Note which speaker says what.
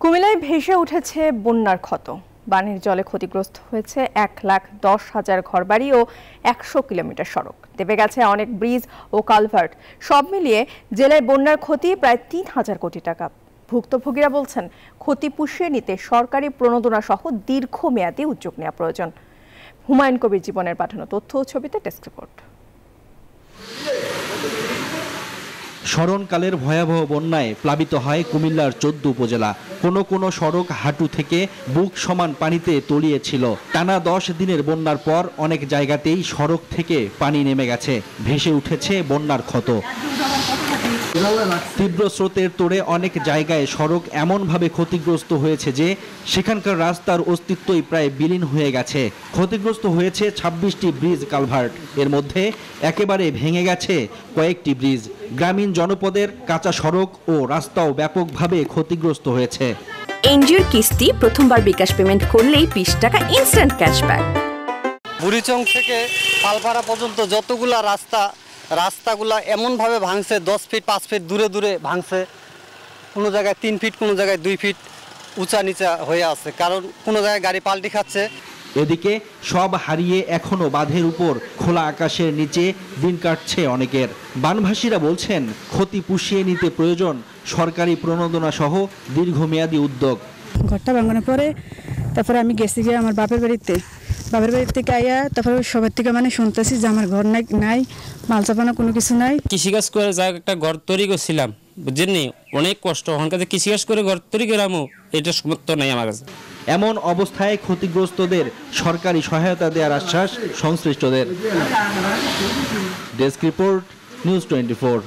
Speaker 1: কুমিল্লায় ভেসে উঠেছে বন্যার ক্ষত। বানের জলে ক্ষতিগ্রস্ত হয়েছে 1,10,000 ঘরবাড়ি ও 100 কিলোমিটার সড়ক। দেবে গেছে অনেক ব্রিজ ও কালভার্ট। সব মিলিয়ে জেলায় বন্যার ক্ষতি প্রায় 3,000 কোটি টাকা। ভুক্তভোগীরা বলছেন, ক্ষতি পুষিয়ে নিতে সরকারি প্রণোদনা সহ দীর্ঘমেয়াদী উদ্যোগ নেওয়া প্রয়োজন। হুমায়ুন কবির জীবনের পাঠানো তথ্য ও ছবিতে ডেস্ক রিপোর্ট।
Speaker 2: স্মরণকালের ভয়াবহ বন্যায় প্লাবিত হয় কুমিল্লার 14 উপজেলা। কোনো সড়ক হাঁটু থেকে বুক সমান পানিতে তলিয়েছিল। টানা 10 দিনের বন্যার পর অনেক জায়গাতেই সড়ক থেকে পানি নেমে গেছে, ভেসে উঠেছে বন্যার ক্ষত। তীব্র স্রোতের তোড়ে অনেক জায়গায় সড়ক এমনভাবে ক্ষতিগ্রস্ত হয়েছে যে সেখানকার রাস্তার অস্তিত্বই প্রায় বিলীন হয়ে গেছে। ক্ষতিগ্রস্ত হয়েছে 26টি ব্রিজ কালভার্ট, এর মধ্যে একেবারে ভেঙে গেছে কয়েকটি ব্রিজ। গ্রামীণ জনপদের কাঁচা সড়ক ও রাস্তাও ব্যাপকভাবে ক্ষতিগ্রস্ত হয়েছে।
Speaker 3: এনজিওর কিস্তি প্রথমবার বিকাশ পেমেন্ট করলেই 20 টাকা ইনস্ট্যান্ট ক্যাশব্যাক।
Speaker 4: বুড়িচং থেকে পালপাড়া পর্যন্ত যতগুলা রাস্তাগুলা এমনভাবে ভাঙছে, 10 ফিট 5 ফিট দূরে ভাঙছে। কোনো জায়গায় 3 ফিট, কোনো জায়গায় 2 ফিট উঁচা নিচা হয়ে আছে, কারণ কোনো জায়গায় গাড়ি পাল্টি খাচ্ছে।
Speaker 2: এদিকে সব হারিয়ে এখনো বাঁধের উপর খোলা আকাশের নিচে দিন কাটছে অনেকের। বানভাসীরা বলছেন, ক্ষতি পুষিয়ে নিতে প্রয়োজন সরকারি প্রণোদনা সহ দীর্ঘমেয়াদী উদ্যোগ।
Speaker 5: ঘরটা ভাঙানোর পরে তারপরে আমি গেছি গিয়ে আমার বাপের বাড়িতে থেকে আইয়া তারপরে সবার থেকে শুনতেছি যে আমার ঘর নাই মাল চাপানো কোনো কিছু নাই।
Speaker 6: কৃষিকাজ করে যা একটা ঘর তৈরি করছিলাম, বুঝছেন, অনেক কষ্ট। ওখান কাছে কৃষিকাজ করে ঘর তৈরি করামো, এটা সমর্থ নাই আমার কাছে।
Speaker 2: এমন অবস্থায় ক্ষতিগ্রস্তদের সরকারি সহায়তা দেওয়ার আশ্বাস সংশ্লিষ্টদের। Desk report, news 24।